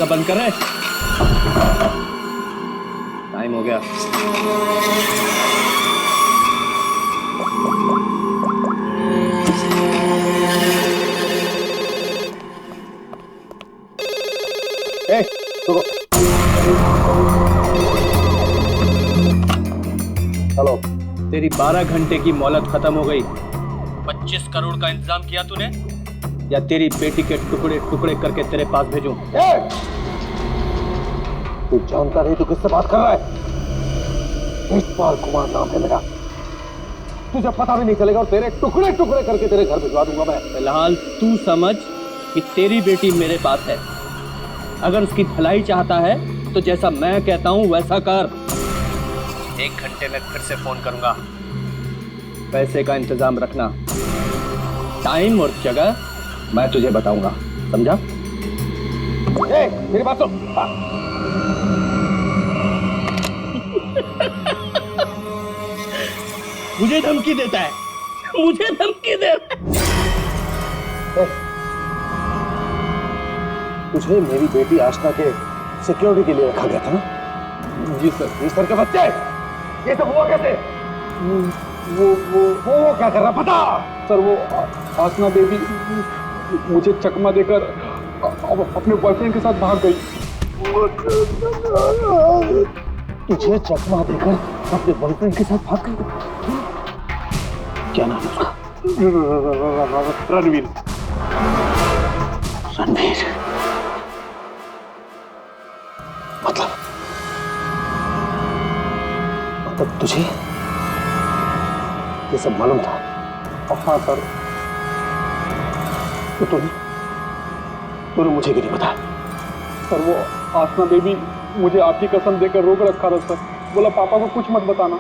दरवाजा बंद कर रहे। टाइम हो गया। हेलो, तेरी 12 घंटे की मोहलत खत्म हो गई। 25 करोड़ का इंतजाम किया तूने, या तेरी बेटी के टुकड़े टुकड़े करके तेरे पास भेजूं? तू जानता नहीं तू किससे बात कर रहा है? इकबाल कुमार नाम है मेरा। तुझे पता भी नहीं चलेगा और तेरे टुकड़े टुकड़े करके तेरे घर भिजवा दूंगा मैं। फिलहाल तू समझ कि तेरी बेटी मेरे पास है। अगर उसकी भलाई चाहता है तो जैसा मैं कहता हूं वैसा कर। 1 घंटे में फिर से फोन करूंगा। पैसे का इंतजाम रखना। टाइम और जगह मैं तुझे बताऊंगा, समझा? मेरी बात सुन। मुझे धमकी देता है, मुझे धमकी दे रहा है। तुझे मेरी बेटी आशना के सिक्योरिटी के लिए रखा गया था ना? जी सर। जी सर के बच्चे, ये सब हुआ कैसे? वो क्या कर रहा पता? सर वो आसना बेबी मुझे चकमा देकर अपने बॉयफ्रेंड के साथ भाग गई। तुझे चकमा देकर अपने बॉयफ्रेंड के साथ भाग गई? क्या नाम है उसका? रणवीर। रणवीर मतलब तुझे ये सब मालूम था? हाँ सर। तो तूने मुझे क्यों नहीं बताया? सर वो आसना बेबी मुझे आपकी कसम देकर रोक रखा था सर। बोला पापा को कुछ मत बताना।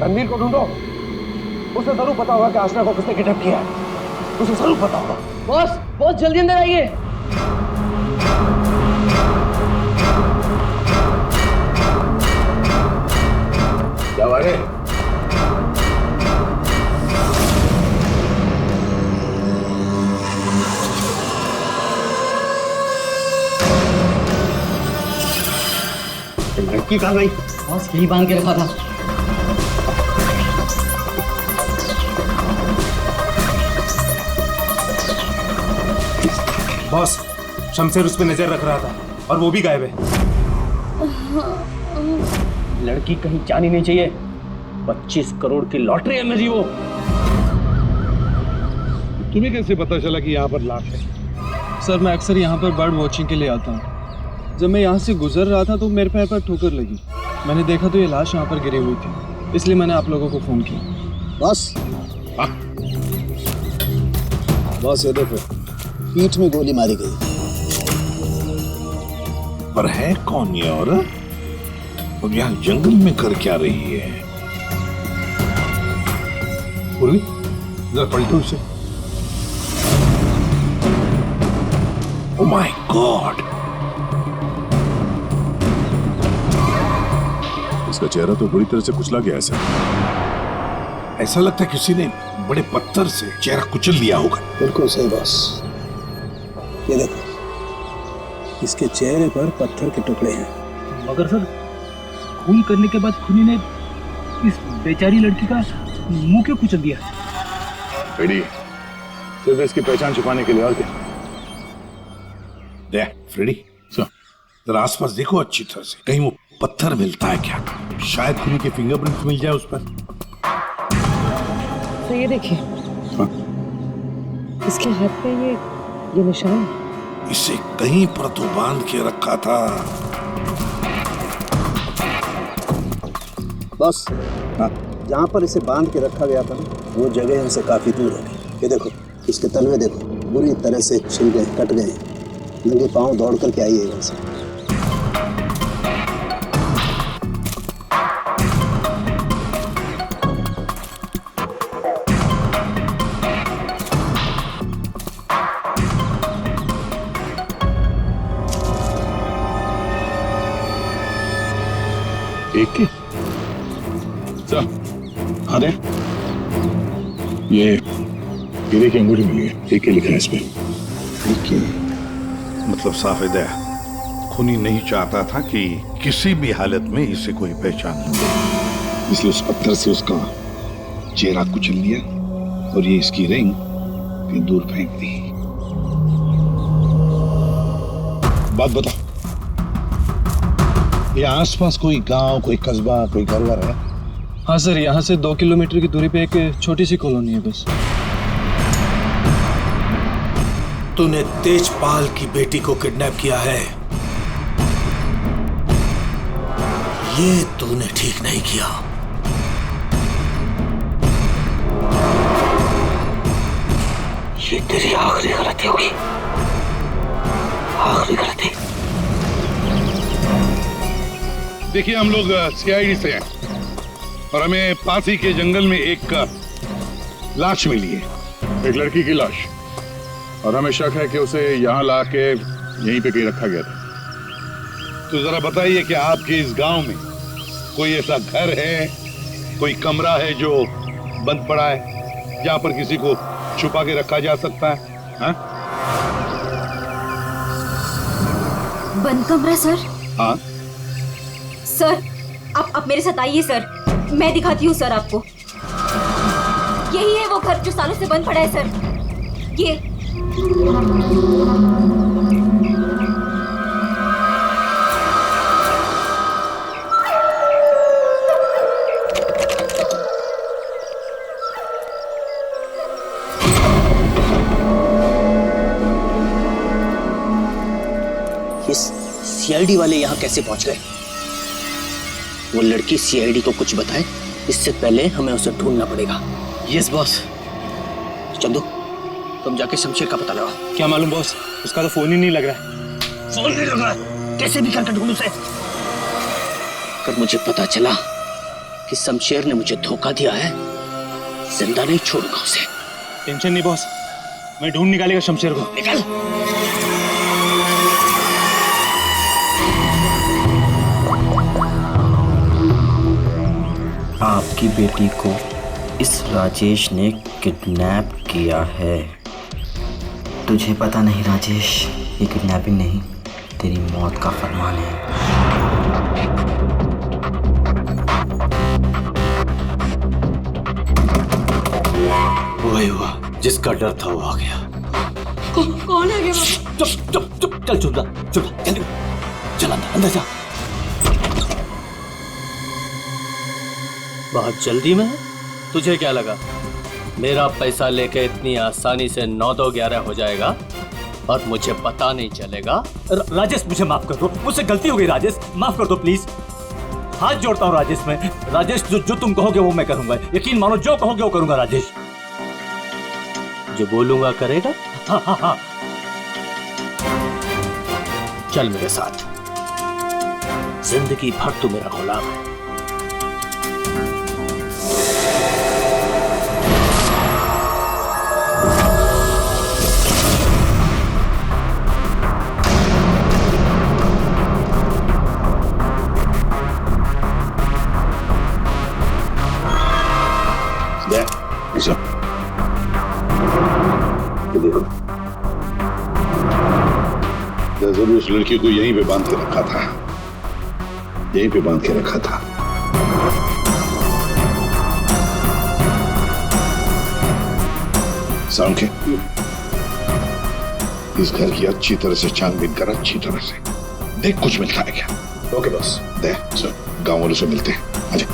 रणवीर को ढूंढो। उसे जरूर पता होगा कि आशना को किसने किडनैप किया है। उसे जरूर पता होगा। बॉस, बॉस जल्दी अंदर आइए। क्या हुआ रे? लड़की कहाँ गई? बॉस यही बांध के रखा था। बॉस, शमशेर उस पर नजर रख रहा था और वो भी गायब है। लड़की कहीं जानी नहीं चाहिए। 25 करोड़ की लॉटरी है मेरी वो। तुम्हें कैसे पता चला कि यहाँ पर लाश है? सर मैं अक्सर यहाँ पर बर्ड वॉचिंग के लिए आता हूँ। जब मैं यहाँ से गुजर रहा था तो मेरे पैर पर ठोकर लगी। मैंने देखा तो ये लाश यहाँ पर गिरी हुई थी, इसलिए मैंने आप लोगों को फोन किया। बस बस ये देखो, पीठ में गोली मारी गई। पर है कौन ये औरत? और यहाँ जंगल में कर क्या रही है? पूर्वी, जरा पलटो उसे। Oh my God! इसका चेहरा तो बुरी तरह से कुचला गया है सर। ऐसा लगता है किसी ने बड़े पत्थर से चेहरा कुचल दिया होगा। बिल्कुल सही बॉस। ये देखो, इसके चेहरे पर पत्थर के टुकड़े हैं। मगर सर, खून करने के बाद खूनी ने इस बेचारी लड़की का मुंह क्यों कुचल दिया? फ्रेडी, सिर्फ इसकी पहचान छुपाने के लिए, और क्या? देख फ्रेडी, जरा आसपास देखो अच्छी तरह से, कहीं वो पत्थर मिलता है क्या? शायद खूनी के फिंगरप्रिंट्स मिल जाए उस पर। तो ये देखिए, इसके हाथ पे ये निशान है। इसे कहीं पर तो बांध के रखा था। बस जहाँ पर इसे बांध के रखा गया था वो जगह हमसे काफी दूर होगी। ये देखो, इसके तलवे देखो, बुरी तरह से छिल गए, कट गए। नंगे पांव दौड़ करके आई है वहां से। एक की सर हाँ दे ये हीरे की अंगूठी मिली है, एक के लिखा है इस पे। ठीक है, मतलब साफ है, खूनी नहीं चाहता था कि किसी भी हालत में इसे कोई पहचान ले, इसलिए उस पत्थर से उसका चेहरा कुचल लिया और ये इसकी रिंग फिर दूर फेंक दी। बात बता, ये आसपास कोई गांव, कोई कस्बा, कोई घर वर है? हाँ सर, यहाँ से 2 किलोमीटर की दूरी पे एक छोटी सी कॉलोनी है बस। तूने तेजपाल की बेटी को किडनैप किया है, ये तूने ठीक नहीं किया। ये तेरी आखिरी गलती होगी, आखिरी गलती। देखिए, हम लोग सीआईडी से हैं और हमें पास ही के जंगल में एक लाश मिली है, एक लड़की की लाश, और हमें शक है कि उसे यहाँ ला के यहीं पे कहीं रखा गया था। तो जरा बताइए कि आपके इस गांव में कोई ऐसा घर है, कोई कमरा है जो बंद पड़ा है, जहां पर किसी को छुपा के रखा जा सकता है? हाँ? बंद कमरा सर? हाँ सर, आप मेरे साथ आइए सर, मैं दिखाती हूँ सर आपको। यही है वो घर जो सालों से बंद पड़ा है सर। ये सीआईडी वाले यहाँ कैसे पहुंच गए? वो लड़की सीआईडी को कुछ बताए इससे पहले हमें उसे ढूंढना पड़ेगा। Yes boss. चंदू, तुम जाके शमशेर का पता लगाओ। क्या मालूम बॉस, उसका तो फोन ही नहीं लग रहा है। फोन नहीं लग रहा है? कैसे भी करके ढूंढूं उसे। अगर मुझे पता चला कि शमशेर ने मुझे धोखा दिया है, जिंदा नहीं छोड़ूंगा उसे। टेंशन नहीं बॉस, मैं ढूंढ निकालेगा शमशेर को। निकल। आपकी बेटी को इस राजेश ने किडनैप किया है। तुझे पता नहीं राजेश, ये किडनैपिंग नहीं, तेरी मौत का फरमान है। वही हुआ, जिसका डर था वो आ गया। कौन है? चुप चुप चुप, चल चुप चुप, जल्दी चल अंदर जा। बहुत जल्दी में? तुझे क्या लगा मेरा पैसा लेके इतनी आसानी से 9-2-11 हो जाएगा और मुझे पता नहीं चलेगा? राजेश मुझे माफ कर दो, मुझसे गलती हो गई राजेश, माफ कर दो प्लीज। हाथ जोड़ता हूँ राजेश, मैं राजेश जो तुम कहोगे वो मैं करूंगा, यकीन मानो जो कहोगे वो करूंगा राजेश। जो बोलूंगा करेगा? हाँ हाँ हाँ। चल मेरे साथ, जिंदगी भर तू मेरा गुलाम है। देखो, जरूर उस लड़की को यहीं पे बांध के रखा था, यहीं पे बांध के रखा था। सांखे, इस घर की अच्छी तरह से छानबीन कर, अच्छी तरह से देख कुछ मिलता है क्या। Okay boss. दे गांव वालों से मिलते हैं, आजा।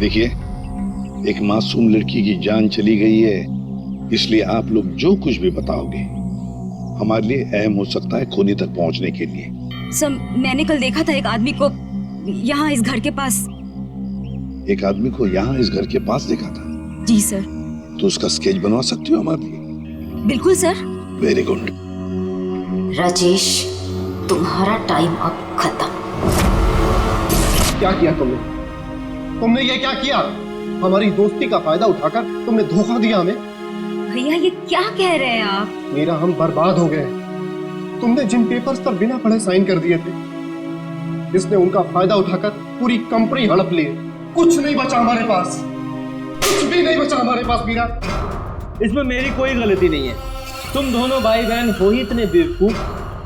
देखिए, एक मासूम लड़की की जान चली गई है, इसलिए आप लोग जो कुछ भी बताओगे हमारे लिए अहम हो सकता है खूनी तक पहुंचने के लिए। सर, मैंने कल देखा था एक आदमी को यहाँ इस घर के पास। एक आदमी को यहाँ इस घर के पास देखा था? जी सर। तो उसका स्केच बनवा सकती हो हमारे लिए? बिल्कुल सर। Very good. राजेश, तुम्हारा टाइम अब खत्म। क्या किया तुमने? तुमने ये क्या किया? हमारी दोस्ती का फायदा उठाकर तुमने धोखा दिया हमें। भैया ये क्या कह रहे हैं आप? मीरा, हम बर्बाद हो गए। तुमने जिन पेपर्स पर बिना पढ़े साइन कर दिए थे, इसने उनका फायदा उठाकर पूरी कंपनी हड़प ली। कुछ नहीं बचा हमारे पास, कुछ भी नहीं बचा हमारे पास मीरा। इसमें मेरी कोई गलती नहीं है। तुम दोनों भाई बहन हो ही इतने बेवकूफ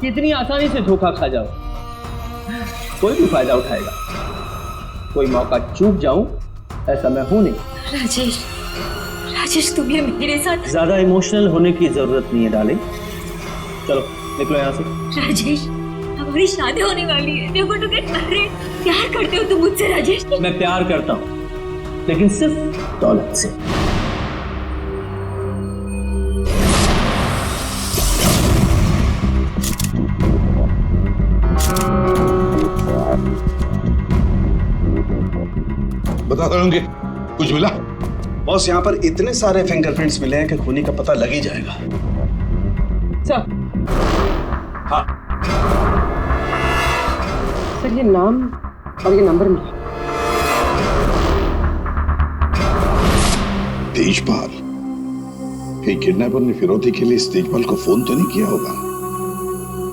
कि इतनी आसानी से धोखा खा जाओ। कोई भी फायदा उठाएगा, कोई मौका चूक जाऊं ऐसा मैं हूं नहीं। राजेश, राजेश तुम ये मेरे साथ। ज्यादा इमोशनल होने की जरूरत नहीं है डार्लिंग। चलो निकलो यहाँ से। राजेश हमारी शादी होने वाली है। देखो तो अरे प्यार करते हो तुम मुझसे राजेश? मैं प्यार करता हूँ, लेकिन सिर्फ दौलत से। बता दोगे कुछ मिला? बॉस, यहाँ पर इतने सारे फिंगरप्रिंट्स मिले हैं कि खूनी का पता लग ही जाएगा। सर, हाँ, सर ये नाम और ये नंबर मिला। तेजपाल। कहीं किडनैपर ने फिरौती के लिए इस तेजपाल को फोन तो नहीं किया होगा,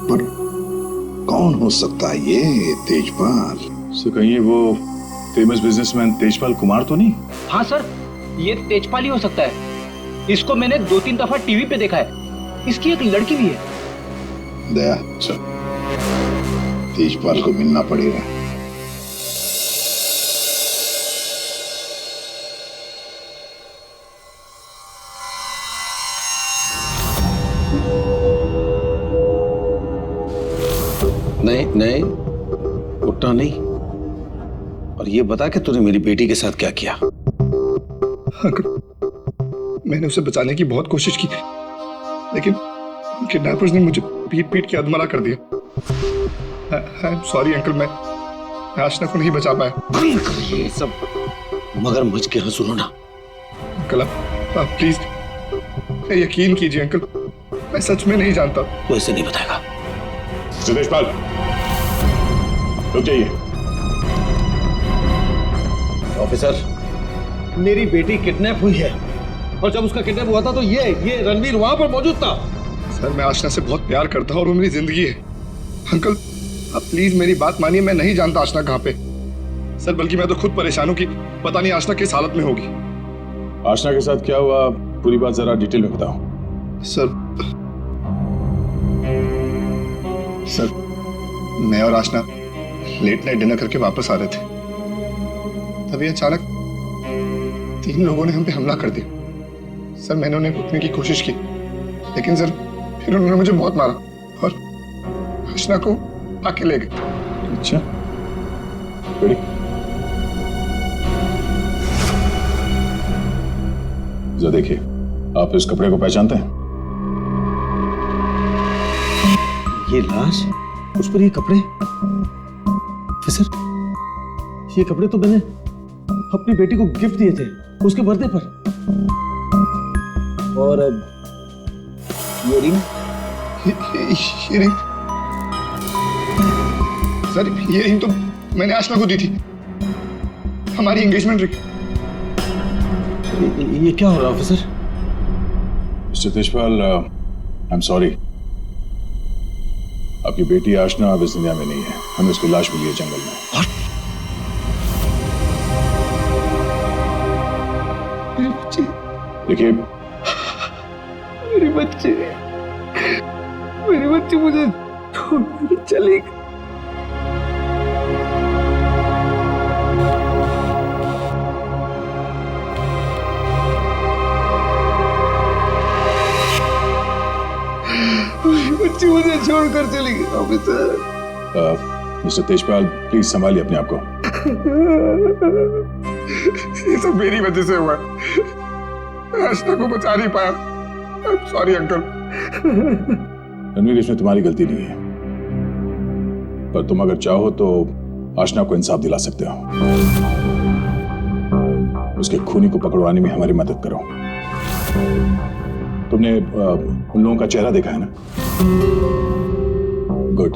पर कौन हो सकता है ये तेजपाल? सो कहीं वो फेमस बिजनेसमैन तेजपाल कुमार तो नहीं? हाँ सर, ये तेजपाल ही हो सकता है। इसको मैंने 2-3 दफा टीवी पे देखा है। इसकी एक लड़की भी है। दया, चल तेजपाल को मिलना पड़ेगा। नहीं नहीं, उठना नहीं। और ये बता कि तूने मेरी बेटी के साथ क्या किया? मैंने उसे बचाने की बहुत कोशिश की, लेकिन किडनैपर्स ने मुझे पीट पीट के अधमरा कर दिया। आई एम सॉरी अंकल, मैं आशना को नहीं बचा पाया। ये सब मगर मुझ के यहाँ सुनो ना। अंकल आप प्लीज यकीन कीजिए अंकल, मैं सच में नहीं जानता। वो ऐसे नहीं बताएगा। तेजपाल रुक जाइए। ऑफिसर, मेरी बेटी किडनैप हुई है, और जब उसका किडनैप हुआ था तो ये रणवीर वहां पर मौजूद था। सर मैं आशना से बहुत प्यार करता हूँ और वो मेरी जिंदगी है। अंकल आप प्लीज मेरी बात मानिए, मैं नहीं जानता आशना कहाँ पे। सर बल्कि मैं तो खुद परेशान हूँ कि पता नहीं आशना किस हालत में होगी। आशना के साथ क्या हुआ, पूरी बात जरा डिटेल में बताओ। सर मैं और आशना लेट नाइट डिनर करके वापस आ रहे थे, तभी अचानक 3 लोगों ने हम पे हमला कर दिया। सर मैंने उन्हें रोकने की कोशिश की, लेकिन सर फिर उन्होंने मुझे बहुत मारा और आशना को आके ले गए। अच्छा, रेडी? जरा देखिए, आप इस कपड़े को पहचानते हैं? ये लाश, उस पर ये कपड़े। सर ये कपड़े तो मैंने अपनी बेटी को गिफ्ट दिए थे उसके बर्थडे पर। और ये रिंग, सर ये रिंग तो मैंने आशना को दी थी, हमारी एंगेजमेंट रिंग। ये क्या हो रहा है officer? Mister Tejpal, I am sorry, आपकी बेटी आशना अब इस दुनिया में नहीं है। हमें उसकी लाश मिली है जंगल में। मेरे बच्चे, देखिए मेरे बच्चे, मेरे बच्चे मुझे छोड़ चले गए। बच्ची मुझे छोड़कर चली गई ऑफिसर। मिस्टर तेजपाल प्लीज संभालिए अपने आप को। ये सब मेरी वजह से हुआ, आशना को बचा नहीं पाया। Sorry uncle. रणवीर, इसमें तुम्हारी गलती नहीं है, पर तुम अगर चाहो तो आशना को इंसाफ दिला सकते हो। उसके खूनी को पकड़वाने में हमारी मदद करो। तुमने उन लोगों का चेहरा देखा है ना? गुड,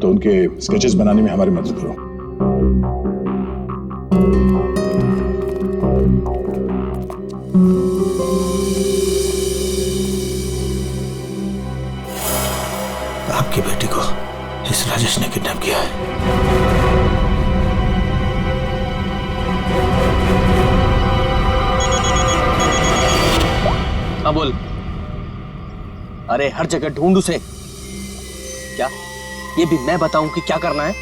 तो उनके स्केचेस बनाने में हमारी मदद करो। आपकी बेटी को इस राजेश ने किडनैप किया है। हाँ बोल। अरे हर जगह ढूंढ उसे। क्या ये भी मैं बताऊं कि क्या करना है?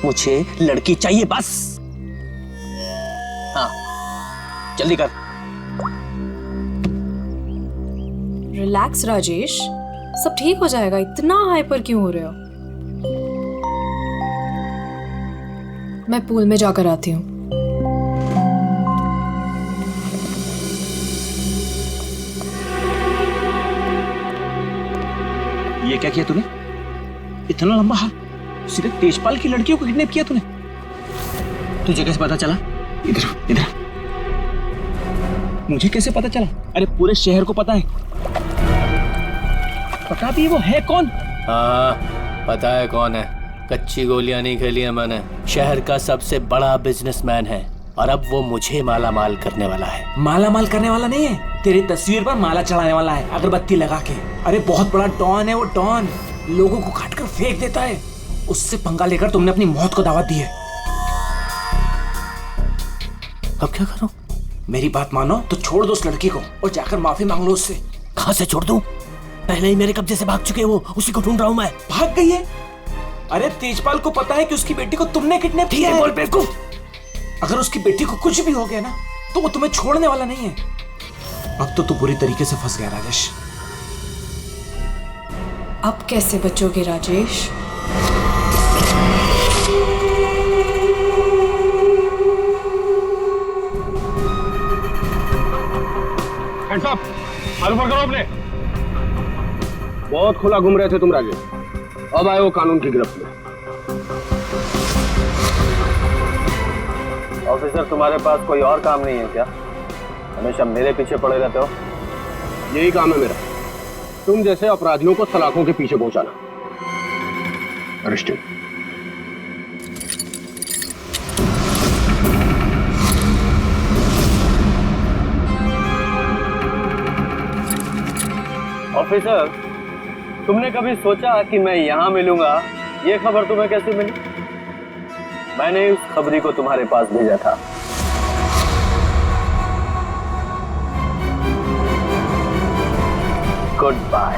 मुझे लड़की चाहिए बस। हाँ जल्दी कर। रिलैक्स राजेश, सब ठीक हो जाएगा। इतना हाइपर क्यों हो रहे हो? मैं पूल में जाकर आती हूँ। ये क्या किया तूने? इतना लंबा हाथ, सीधे तेजपाल की लड़कियों को किडनैप किया तूने? तुझे कैसे पता चला? इधर इधर। मुझे कैसे पता चला? अरे पूरे शहर को पता है। पता भी वो है कौन? हाँ पता है कौन है। कच्ची गोलियां नहीं खेली है मैंने। शहर का सबसे बड़ा बिजनेसमैन है और अब वो मुझे माला माल करने वाला है। माला माल करने वाला नहीं है, तेरी तस्वीर पर माला चढ़ाने वाला है, अगरबत्ती लगा के। अरे बहुत बड़ा डॉन है वो। डॉन लोगों को काट कर फेंक देता है। उससे पंगा लेकर तुमने अपनी मौत को दावत दी है। अब क्या करूं? मेरी बात मानो तो छोड़ दो उस लड़की को और जाकर माफी मांग लो उससे। कहां से छोड़ दूं? पहले ही मेरे कब्जे से भाग चुके हैं वो। उसी को ढूंढ रहा हूं मैं। भाग गई है? अरे तेजपाल को पता है कि उसकी बेटी को तुमने किडनैप किया है। बोल बेवकूफ। अगर उसकी बेटी को कुछ भी हो गया ना तो वो तुम्हें छोड़ने वाला नहीं है। अब तो तू बुरी तरीके से फंस गया राजेश। अब कैसे बचोगे राजेश? मालूम करो अपने। बहुत खुला घूम रहे थे तुम राजेश, अब आए हो कानून की गिरफ्त में। ऑफिसर तुम्हारे पास कोई और काम नहीं है क्या? हमेशा मेरे पीछे पड़े रहते हो। यही काम है मेरा, तुम जैसे अपराधियों को सलाखों के पीछे पहुंचाना। अरेस्टेड। ऑफिसर, तुमने कभी सोचा कि मैं यहाँ मिलूंगा? ये खबर तुम्हें कैसे मिली? मैंने उस खबरी को तुम्हारे पास भेजा था। Goodbye.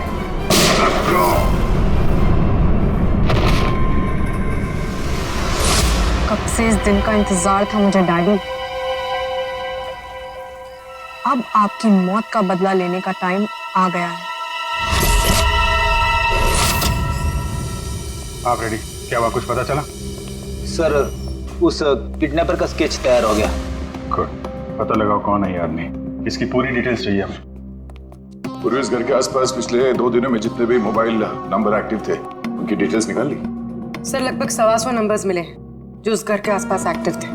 कब से इस दिन का इंतजार था मुझे डैडी। अब आपकी मौत का बदला लेने का टाइम आ गया है। आप रेडी? क्या हुआ, कुछ पता चला? सर उस किडनैपर का स्केच तैयार हो गया। गुड, पता लगाओ कौन है ये आदमी। इसकी पूरी डिटेल्स चाहिए हमें। पूरे इस घर के आसपास पिछले 2 दिनों में जितने भी मोबाइल नंबर एक्टिव थे उनकी डिटेल्स निकाल ली? सर लगभग 125 नंबर्स मिले जो उस घर के आसपास एक्टिव थे।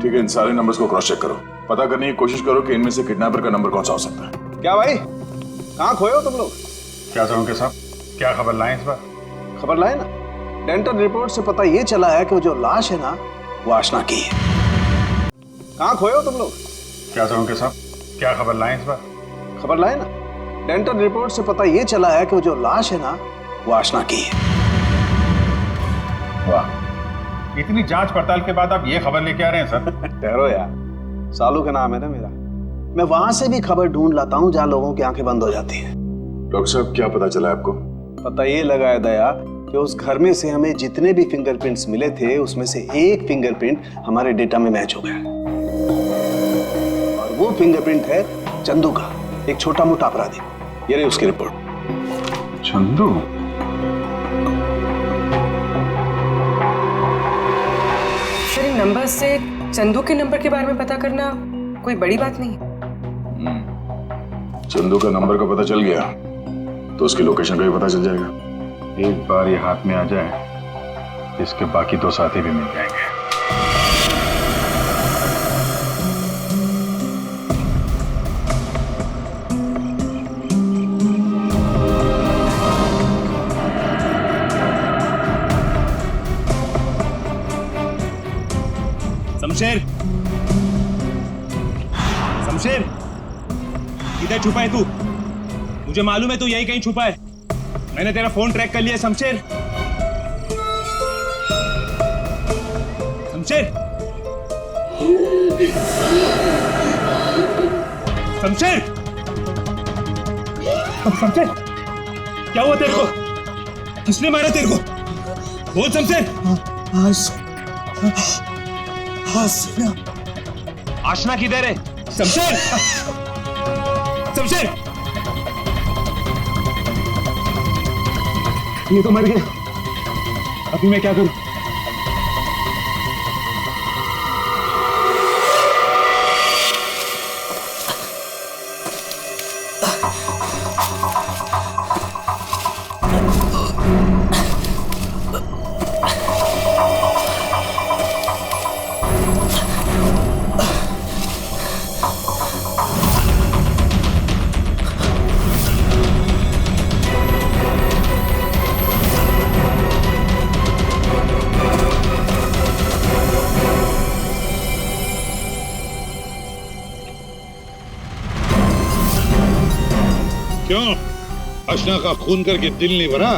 ठीक है, इन सारे नंबर्स को क्रॉस चेक करो। पता करने की कोशिश करो कि इनमें से किडनैपर का नंबर कौन सा हो सकता है। क्या भाई, कहाँ खोए हो तुम लोग? क्या करूं के साहब, क्या खबर लाएं इस बार? खबर लाए ना, डेंटल रिपोर्ट से पता ये चला है कि वो जो लाश है ना वो आशना की है। कहाँ खोए हो तुम लोग? क्या करूं के साहब, क्या खबर लाएं इस बार? खबर लाए ना, डेंटल रिपोर्ट से पता ये चला है कि वो जो लाश है ना वो आशना की है। वाह, इतनी जांच पड़ताल के बाद आप ये खबर लेके आ रहे हैं सर? ठहरो यार, सालू का नाम है ना मेरा। मैं वहां से भी खबर ढूंढ लाता हूँ जहाँ लोगों की आंखें बंद हो जाती हैं। डॉक्टर साहब, क्या पता चला आपको? पता ये लगा है दया कि उस घर में से हमें जितने भी फिंगरप्रिंट्स मिले थे उसमें से एक फिंगरप्रिंट हमारे डेटा में मैच हो गया और वो फिंगरप्रिंट है चंदू का, एक छोटा मोटा अपराधी। ये रही उसकी रिपोर्ट। चंदू? सर इन नंबर से चंदू के नंबर के बारे में पता करना कोई बड़ी बात नहीं है। चंदू का नंबर का पता चल गया तो उसकी लोकेशन का भी पता चल जाएगा। एक बार ये हाथ में आ जाए इसके बाकी 2 साथी भी मिल जाएंगे। शमशेर, शमशेर, किधर छुपा है तू? मुझे मालूम है तू यही कहीं छुपा है। मैंने तेरा फोन ट्रैक कर लिया शमशेर। शमशेर, शमशेर, शमशेर, क्या हुआ तेरे को? किसने मारा तेरे को? बोल शमशेर। आशना किधर है? शमशेर, शमशेर, ये तो मर गया। अभी मैं क्या करूं? क्यों? आशना का खून करके दिल नहीं भरा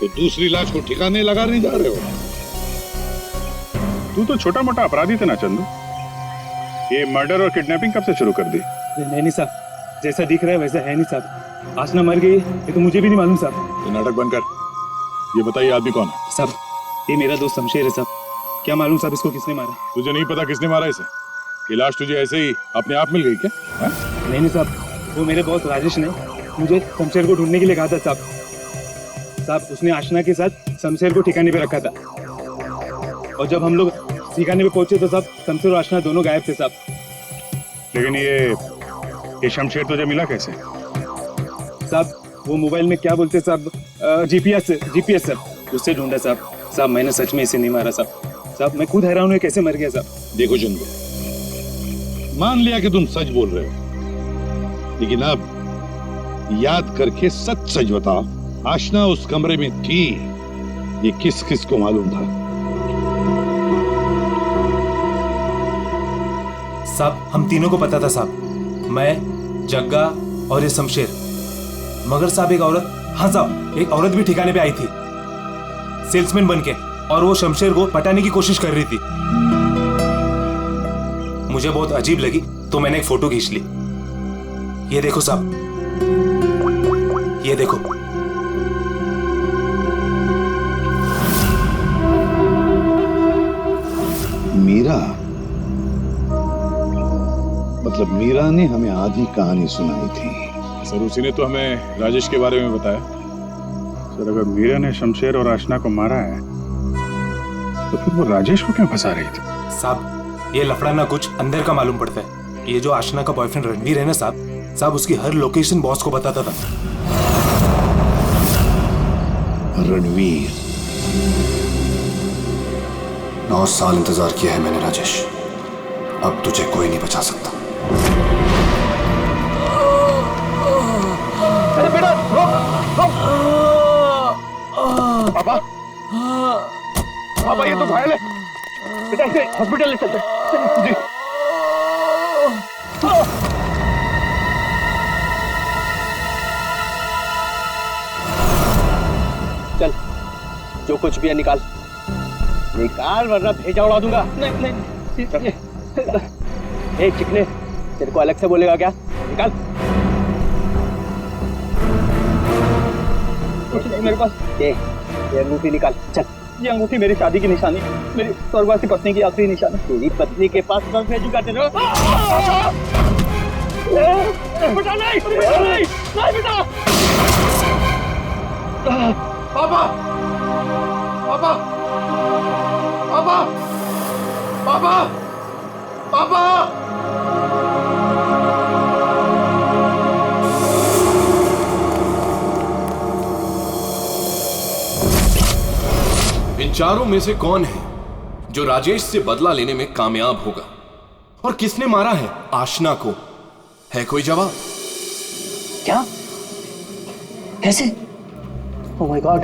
तो दूसरी लाश को ठिकाने लगाने जा रहे हो? तू तो छोटा मोटा अपराधी था ना चंदू। ये मर्डर और किडनैपिंग कब से शुरू कर दी? नहीं साहब, जैसा दिख रहा है वैसा है नहीं साहब। आशना मर गई ये तो मुझे भी नहीं मालूम साहब। ये नाटक बंद कर। ये बताइए आदमी कौन है? साहब ये मेरा दोस्त शमशेर है साहब। क्या मालूम साहब इसको किसने मारा? तुझे नहीं पता किसने मारा इसे? ये लाश तुझे ऐसे ही अपने आप मिल गई क्या? नहीं साहब, वो मेरे बॉस राजेश ने मुझे शमशेर को ढूंढने के लिए कहा था साहब। साहब उसने आशना के साथ शमशेर को ठिकाने पे रखा था और जब हम लोग ठिकाने पे पहुंचे तो साहब शमशेर और आशना दोनों गायब थे साहब। लेकिन ये शमशेर तुझे मिला कैसे? साहब वो मोबाइल में क्या बोलते साहब, जीपीएस सर, उससे ढूंढा साहब। साहब मैंने सच में इसे नहीं मारा साहब। साहब मैं खुद हैरान हूँ कैसे मर गया साहब। देखो चंदू, मान लिया कि तुम सच बोल रहे हो, लेकिन अब याद करके सच सच बताओ, आशना उस कमरे में थी, ये किस किस को मालूम था? साहब हम तीनों को पता था साहब, मैं, जग्गा और ये शमशेर। मगर साहब एक औरत, हाँ साहब एक औरत भी ठिकाने पे आई थी सेल्समैन बनके, और वो शमशेर को पटाने की कोशिश कर रही थी। मुझे बहुत अजीब लगी तो मैंने एक फोटो खींच ली। ये देखो साहब, ये देखो। मीरा, मतलब मीरा ने हमें आधी कहानी सुनाई थी। सर उसी ने तो हमें राजेश के बारे में बताया। सर अगर मीरा ने शमशेर और आशना को मारा है तो फिर वो राजेश को क्यों फंसा रही थी? साहब ये लफड़ा ना कुछ अंदर का मालूम पड़ता है। ये जो आशना का बॉयफ्रेंड रणवीर है ना साहब, साहब उसकी हर लोकेशन बॉस को बताता था। रणवीर, 9 साल इंतजार किया है मैंने राजेश, अब तुझे कोई नहीं बचा सकता। अरे बेटा रोक रोक। पापा, पापा ये तो घायल है, बेटा इसे हॉस्पिटल ले चलते जी। चल जो कुछ भी है निकाल निकाल, वरना भेजा उड़ा दूंगा। नहीं ए चिकने, तेरे को अलग से बोलेगा क्या? निकाल। मेरे पास ये अंगूठी निकाल। चल, ये अंगूठी मेरी शादी की निशानी, मेरी स्वर्गवासी पत्नी की आखिरी निशानी। तेरी पत्नी के पास कब भेजूंगा तेरे? बेटा नहीं, नहीं बेटा। पापा, पापा, पापा, पापा, पापा। इन चारों में से कौन है जो राजेश से बदला लेने में कामयाब होगा, और किसने मारा है आशना को? है कोई जवाब? क्या? कैसे? Oh my God.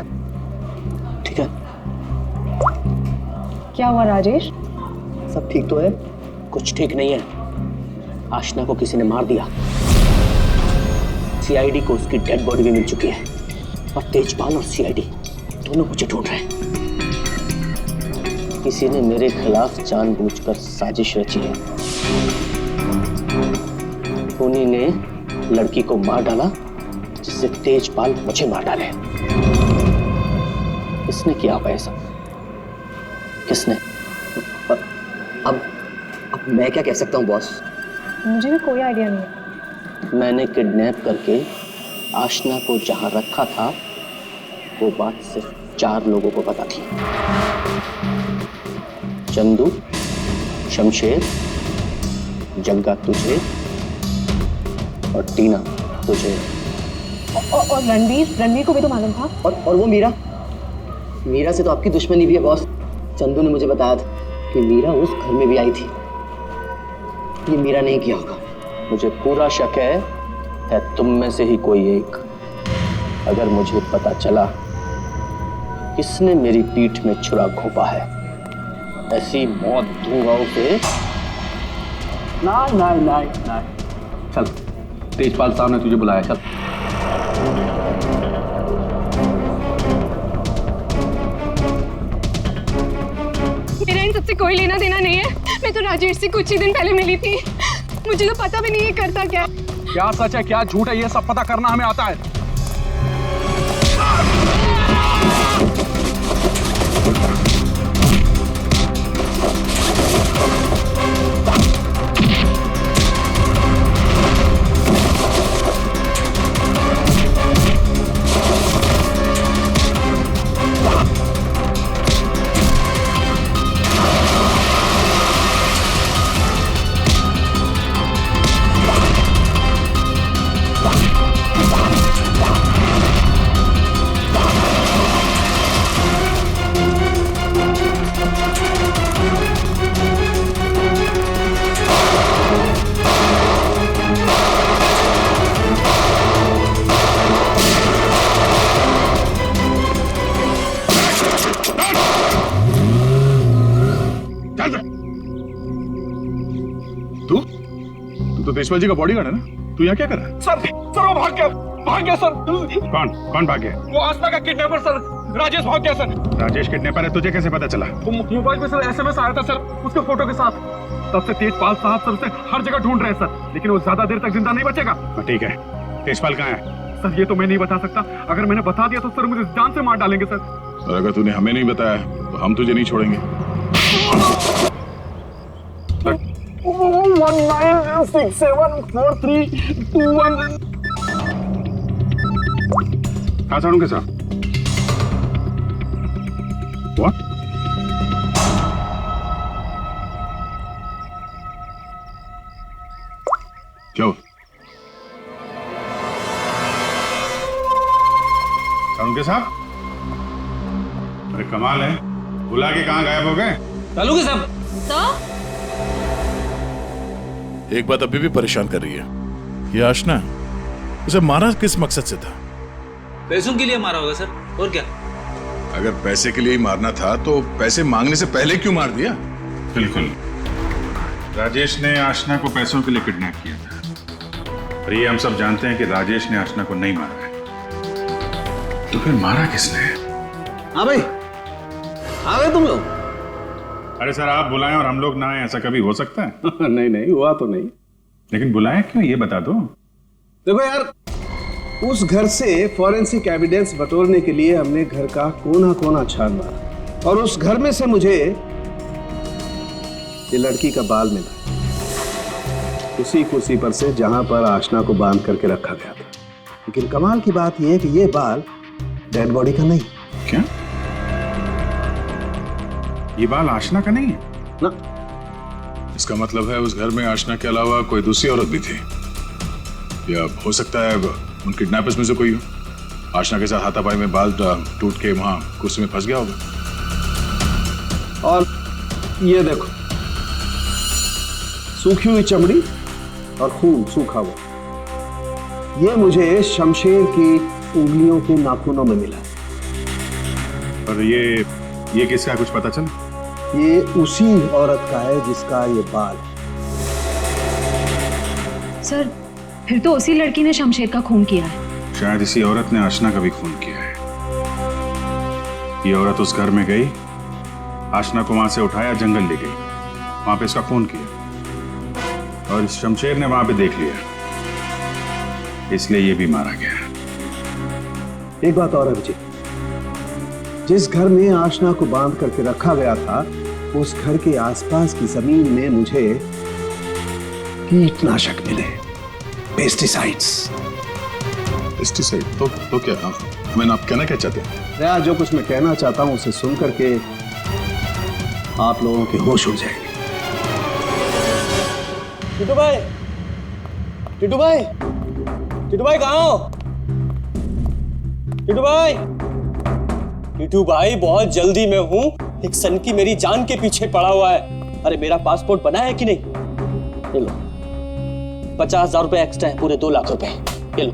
ठीक है। क्या हुआ राजेश? सब ठीक तो है? कुछ ठीक नहीं है। आशना को किसी ने मार दिया। सीआईडी को उसकी डेड बॉडी भी मिल चुकी है और तेजपाल और सीआईडी दोनों मुझे ढूंढ रहे हैं। किसी ने मेरे खिलाफ जानबूझकर साजिश रची है। उन्हीं ने लड़की को मार डाला जिससे तेजपाल मुझे मार डाले। किसने किया होगा ये सब? किसने? अब मैं क्या कह सकता हूँ बॉस? मुझे भी कोई आइडिया नहीं है। मैंने किडनैप करके आशना को जहां रखा था वो बात सिर्फ 4 लोगों को पता थी। चंदू, शमशेर, जग्गा तुझे और टीना तुझे। और रणवीर को भी तो मालूम था। और वो मीरा से तो आपकी दुश्मनी भी है बॉस। चंदू ने मुझे बताया था कि मीरा उस घर में भी आई थी। ये मीरा नहीं किया होगा। मुझे पूरा शक है तुम में से ही कोई एक। अगर मुझे पता चला किसने मेरी पीठ में छुरा घोंपा है, ऐसी मौत दूंगा उसे। ना चल, तेजपाल साहब ने तुझे बुलाया, चल। मेरा इन सबसे कोई लेना देना नहीं है। मैं तो राजेश से कुछ ही दिन पहले मिली थी। मुझे तो पता भी नहीं है करता क्या सच है क्या झूठ है, ये सब पता करना हमें आता है। तेजपाल जी का बॉडीगार्ड है ना? तू यहाँ क्या कर रहा है? सर वो भाग गया सर। कौन भाग गया? वो आस्था का किडनैपर सर, राजेश भाग गया सर। राजेश किडनैपर है, तुझे कैसे पता चला? मोबाइल पे सर SMS आया था सर, उसके फोटो के साथ। तब से तेजपाल साहब सर उसे हर जगह ढूंढ रहे हैं सर, लेकिन वो ज्यादा देर तक जिंदा नहीं बचेगा। ठीक है, तेजपाल कहाँ है? सर ये तो मैं नहीं बता सकता। अगर मैंने बता दिया तो सर मुझे जान से मार डालेंगे सर। और अगर तूने हमें नहीं बताया तो हम तुझे नहीं छोड़ेंगे। 19674321। कहाँ साड़ू के साथ? What? क्या हुआ? साड़ू के साथ? अरे कमाल है, बुला के कहाँ गायब हो गए? चालू के साहब। एक बात अभी भी परेशान कर रही है, ये आशना उसे मारा किस मकसद से था? पैसों के लिए मारा होगा सर, और क्या? अगर पैसे के लिए ही मारना था तो पैसे मांगने से पहले क्यों मार दिया? बिल्कुल, राजेश ने आशना को पैसों के लिए किडनैप किया था। और ये हम सब जानते हैं कि राजेश ने आशना को नहीं मारा है। तो फिर मारा किसने? हाँ भाई, आ गए तुम लोग? अरे सर, आप बुलाएं और हम लोग ना आए, ऐसा कभी हो सकता है? नहीं हुआ तो नहीं। लेकिन बुलाएं क्यों, ये बता दो। देखो यार, उस घर से फॉरेंसिक एविडेंस बटोरने के लिए हमने घर का कोना कोना छान मारा और उस घर में से मुझे ये लड़की का बाल मिला, उसी कुर्सी पर से जहां पर आशना को बांध करके रखा गया था। लेकिन कमाल की बात यह है कि ये बाल डेड बॉडी का नहीं। क्या? ये बाल आशना का नहीं है ना? इसका मतलब है उस घर में आशना के अलावा कोई दूसरी औरत भी थी, या हो सकता है उन किडनैपर्स में से कोई हो। आशना के साथ हाथापाई में बाल टूट के वहां कुर्सी में फंस गया होगा। और ये देखो, सूखी हुई चमड़ी और खून सूखा हुआ, ये मुझे शमशेर की उंगलियों के नाखूनों में मिला। और ये किसका कुछ पता चला? ये उसी औरत का है जिसका ये बाल है। सर फिर तो उसी लड़की ने शमशेर का खून किया है। शायद इसी औरत ने आशना का भी खून किया है। ये औरत उस घर में गई, आशना को वहां से उठाया, जंगल ले गई, वहां पे इसका खून किया और इस शमशेर ने वहां पे देख लिया, इसलिए ये भी मारा गया। एक बात और है विजय, जिस घर में आशना को बांध करके रखा गया था उस घर के आसपास की जमीन में मुझे कीटनाशक मिले, पेस्टिसाइड्स। पेस्टिसाइड तो क्या? मैंने आप कहना क्या चाहते हैं? मैं जो कुछ मैं कहना चाहता हूं उसे सुन करके आप लोगों के होश उड़ जाएंगे। टिटू भाई, टिटू भाई, टिटू भाई कहाँ हो? टिटू भाई, टिटू भाई बहुत जल्दी में हूँ, एक सन की मेरी जान के पीछे पड़ा हुआ है। अरे मेरा पासपोर्ट बना है कि नहीं? ये लो 50,000 रुपए एक्स्ट्रा है, पूरे 2 लाख रुपए। ये लो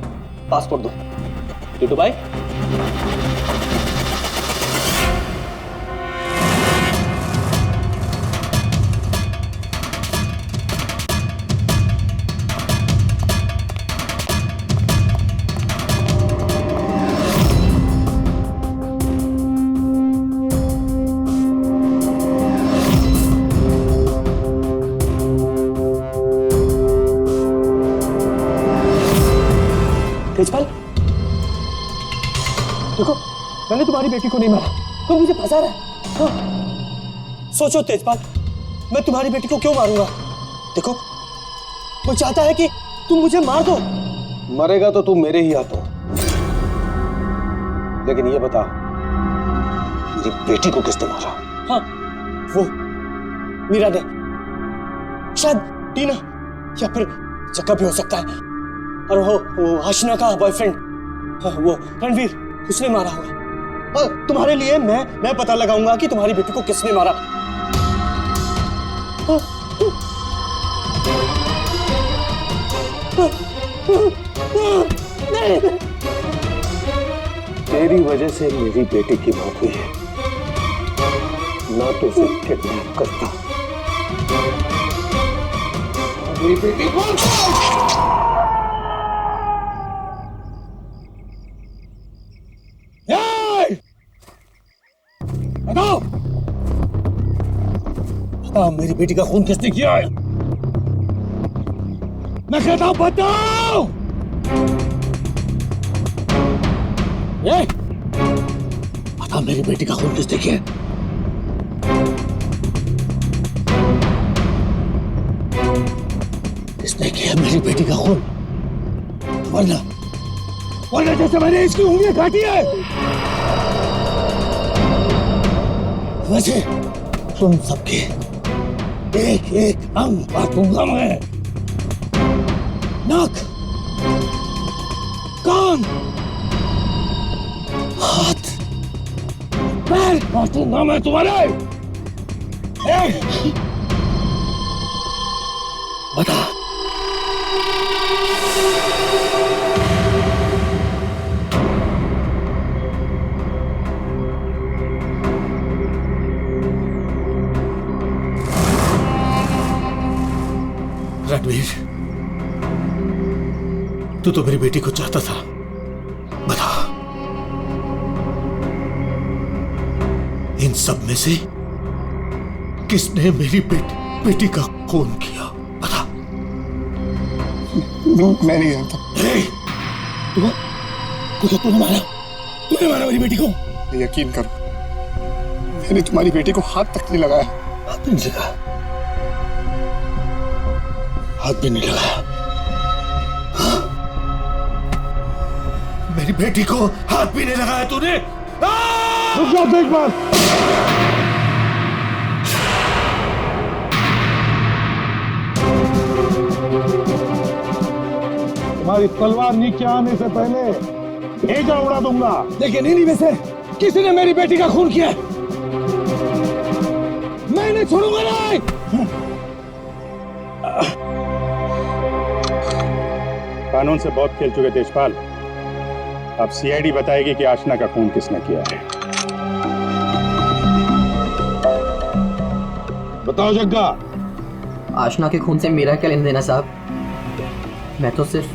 पासपोर्ट दो। टिटू भाई तेजपाल, देखो मैंने तुम्हारी बेटी को नहीं मारा, तुम मुझे फंसा रहे हो। हाँ। सोचो तेजपाल, मैं तुम्हारी बेटी को क्यों मारूंगा? देखो वो चाहता है कि तुम मुझे मार दो। मरेगा तो तू मेरे ही हाथों, लेकिन ये बता मेरी बेटी को किसने मारा? हाँ वो मीरा ने, शायद टीना या फिर जक्का भी हो सकता है। और वो आशना का बॉयफ्रेंड, वो रणवीर, उसने मारा होगा। और तुम्हारे लिए मैं पता लगाऊंगा कि तुम्हारी बेटी को किसने मारा। तेरी वजह से मेरी बेटी की मौत हुई है, ना तो उसे किडनैप करता। मेरी बेटी को बताओ, बताओ मेरी बेटी का खून किसने किया है? मैं कहता हूं बताओ। ये बताओ मेरी बेटी का खून किसने किया है? किसने किया मेरी बेटी का खून? वरना जैसे मैंने इसकी उंगलियां काटी है वैसे तुम सबके एक एक अंग काटूंगा मैं। नाक, कान, हाथ, पैर काटूंगा मैं तुम्हारे। बता रणवीर, तू तो मेरी बेटी को चाहता था, बता इन सब में से किसने मेरी बेटी का खून किया? बता। मैं नहीं जानता। तूने मारा मेरी बेटी को? यकीन करो, मैंने तुम्हारी बेटी को हाथ तक नहीं लगाया। हाथ भी नहीं लगाया? हाथ भी नहीं लगाया? मेरी बेटी को हाथ भी नहीं लगाया तूने? रुक जाओ एक बार। तुम्हारी तलवार नीचे आने से पहले भेजा उड़ा दूंगा। लेकिन इन्हीं में से किसी ने मेरी बेटी का खून किया। मैं नहीं छोड़ूंगा नहीं। कानून से बहुत खेल चुके तेजपाल, अब सीआईडी बताएगी कि आशना का खून किसने किया है। बताओ जग्गा। आशना के खून से मेरा क्या लेना देना साहब? मैं तो सिर्फ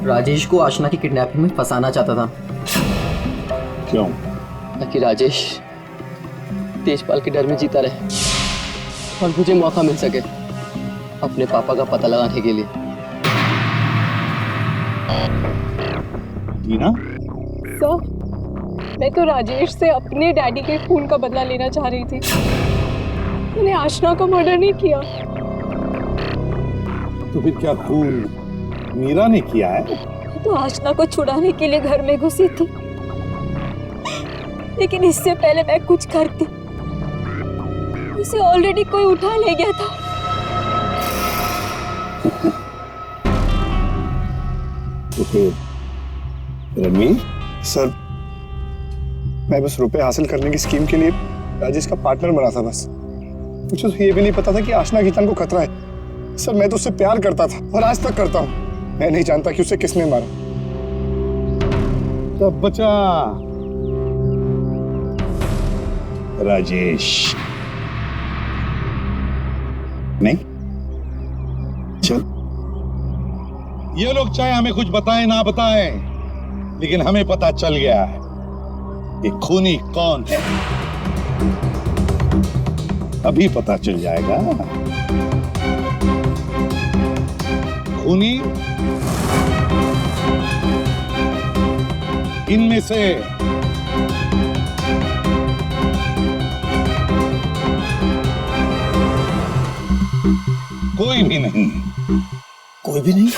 राजेश को आशना की किडनैपिंग में फंसाना चाहता था। क्यों? ताकि राजेश तेजपाल के डर में जीता रहे और मुझे मौका मिल सके अपने पापा का पता लगाने के लिए। टीना? सर, मैं तो राजेश से अपने डैडी के खून का बदला लेना चाह रही थी। मैंने आशना का मर्डर नहीं किया। तो फिर क्या खून मीरा ने किया है? तो आशना को छुड़ाने के लिए घर में घुसी थी, लेकिन इससे पहले मैं कुछ करती उसे ऑलरेडी कोई उठा ले गया था। तो फिर रणवीर? सर, मैं बस रुपए हासिल करने की स्कीम के लिए राजेश का पार्टनर बना था बस। मुझे तो ये भी नहीं पता था कि आशना की जान को खतरा है। सर, मैं तो उससे प्यार करता था और आज तक करता हूँ। मैं नहीं जानता कि उसे किसने मारा। तब बचा राजेश। नहीं? चल, ये लोग चाहे हमें कुछ बताएं ना बताएं, लेकिन हमें पता चल गया है कि खूनी कौन है। अभी पता चल जाएगा। खूनी इनमें से कोई भी नहीं। कोई भी नहीं?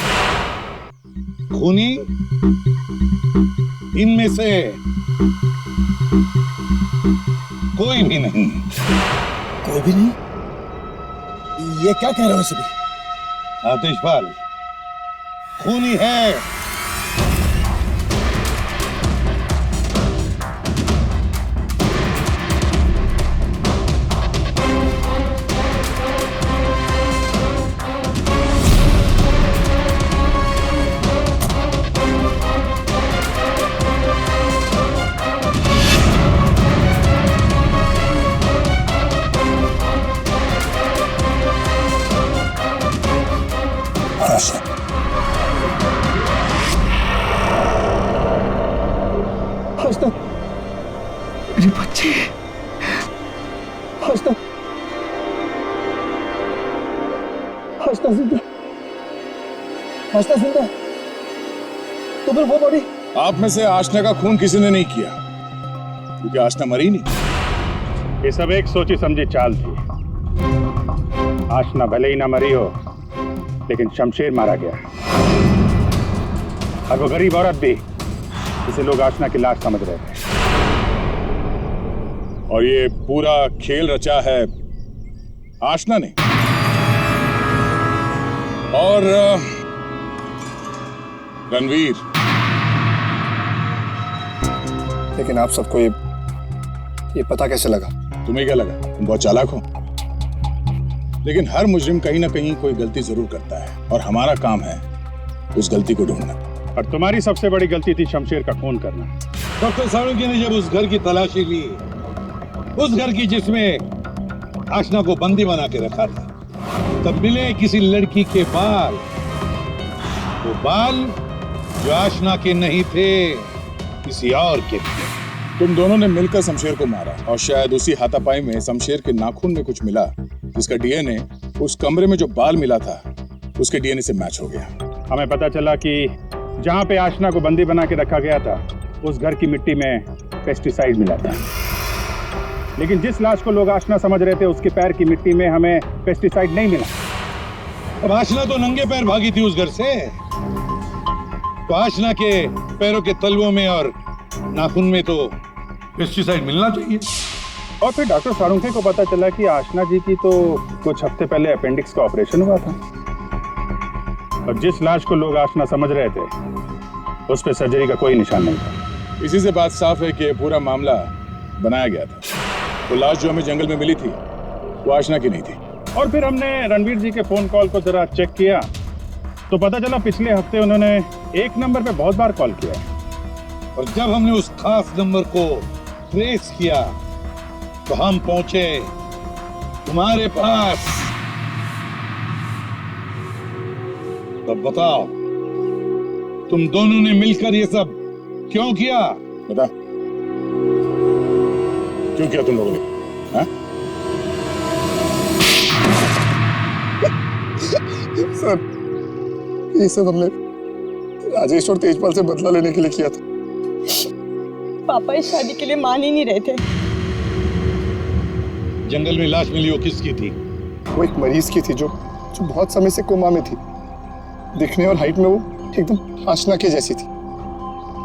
खूनी इनमें से कोई भी नहीं। कोई भी नहीं? ये क्या कह रहे हो सभी? आतिशपाल खूनी है। मेरे बच्चे। आशना जिंदा। आशना जिंदा। तो फिर वो बॉडी? आप में से आशना का खून किसी ने नहीं किया, क्योंकि आशना मरी नहीं। ये सब एक सोची समझी चाल थी। आशना भले ही ना मरी हो, लेकिन शमशेर मारा गया, और वो गरीब औरत भी, जिसे लोग आशना की लाश समझ रहे थे। और ये पूरा खेल रचा है आशना ने। और रणवीर। लेकिन आप सबको ये पता कैसे लगा? तुम्हें क्या लगा तुम बहुत चालाक हो? लेकिन हर मुजरिम कहीं ना कहीं कोई गलती जरूर करता है, और हमारा काम है उस गलती को ढूंढना। और तुम्हारी सबसे बड़ी गलती थी शमशेर का खून करना। डॉक्टर साळुंखे ने जब उस घर की तलाशी ली, उस घर की जिसमें आशना को बंदी बना के रखा था, तब मिले किसी लड़की के बाल। वो बाल जो आशना के नहीं थे, किसी और के थे। तुम दोनों ने मिलकर शमशेर को मारा, और शायद उसी हाथापाई में शमशेर के नाखून में कुछ मिला, जिसका डीएनए उस कमरे में जो बाल मिला था उसके डीएनए से मैच हो गया। हमें पता चला कि जहां पे आशना को बंदी बना के रखा गया था, उस घर की मिट्टी में पेस्टिसाइड मिला था। लेकिन जिस लाश को लोग आशना समझ रहे थे, उसके पैर की मिट्टी में हमें पेस्टिसाइड नहीं मिला। अब आशना तो नंगे पैर भागी थी उस घर से, तो आशना के पैरों के तलवों में और नाखून में तो पेस्टिसाइड मिलना चाहिए। और फिर डॉक्टर साळुंखे को पता चला कि आशना जी की तो कुछ हफ्ते पहले अपेंडिक्स का ऑपरेशन हुआ था, और जिस लाश को लोग आशना समझ रहे थे, उस पर सर्जरी का कोई निशान नहीं था। इसी से बात साफ है कि पूरा मामला बनाया गया था। वो लाश जो हमें जंगल में मिली थी, वो आशना की नहीं थी। और फिर हमने रणवीर जी के फोन कॉल को जरा चेक किया, तो पता चला पिछले हफ्ते उन्होंने एक नंबर पे बहुत बार कॉल किया। और जब हमने उस खास नंबर को ट्रेस किया, तो हम पहुंचे तुम्हारे पास। तब बताओ, तुम दोनों ने मिलकर ये सब क्यों किया? बता, क्यों किया तुम लोगों ने? हाँ? सर, ये सब हमने राजेश और तेजपाल से बदला लेने के लिए किया था। पापा इस शादी के लिए मान ही नहीं रहे थे। जंगल में लाश मिली, वो किसकी थी? वो एक मरीज की थी जो बहुत समय से कोमा में थी। दिखने और हाइट में वो एकदम आशना के जैसी थी।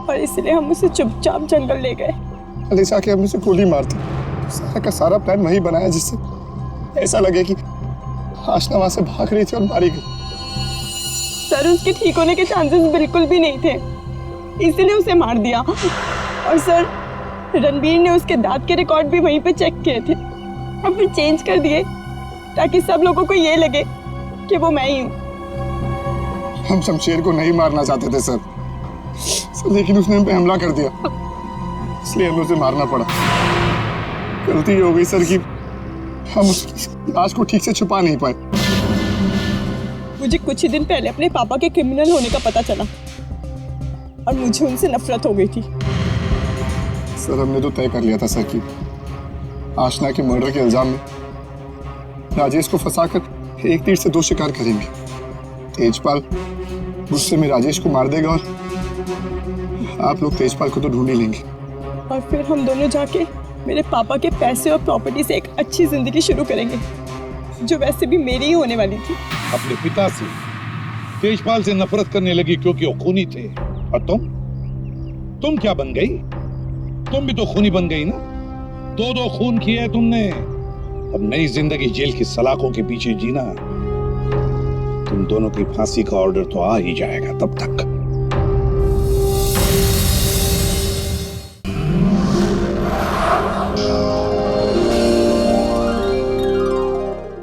और इसलिए हम उसे चुपचाप जंगल ले गए। ले जाके हम उसे गोली मार दी। सारा का सारा प्लान वही बनाया जिससे ऐसा लगे कि आशना वहां से भाग रही थी और मारी गई। सर, उसके ठीक होने के चांसेस बिल्कुल भी नहीं थे, इसलिए उसे मार दिया। और सर, रणबीर ने उसके दांत के रिकॉर्ड भी वहीं पे चेक किए थे और फिर चेंज कर दिए ताकि सब लोगों को ये लगे कि वो मैं ही हूँ। हम शमशेर को नहीं मारना चाहते थे सर, लेकिन उसने हम पे हमला कर दिया, इसलिए हमें उसे मारना पड़ा। गलती ये हो गई सर कि हम उसकी लाश को ठीक से छुपा नहीं पाए। मुझे कुछ ही दिन पहले अपने पापा के क्रिमिनल होने का पता चला और मुझे उनसे नफरत हो गई थी। सर, हमने तो तय कर लिया था सर कि आशना के मर्डर के इल्जाम में राजेश को फंसाकर एक तीर से दो शिकार करेंगे। तेजपाल गुस्से में राजेश को मार देगा और आप लोग तेजपाल को तो ढूंढ ही लेंगे। और फिर हम दोनों जाके मेरे पापा के पैसे और प्रॉपर्टी से एक अच्छी जिंदगी शुरू करेंगे, जो वैसे भी मेरी ही होने वाली थी। अपने पिता से, तेजपाल से नफरत करने लगी क्योंकि वो खूनी थे। और तुम क्या बन गई? तुम भी तो खूनी बन गई ना। दो खून किए तुमने। अब नई जिंदगी जेल की सलाखों के पीछे जीना। तुम दोनों की फांसी का ऑर्डर तो आ ही जाएगा, तब तक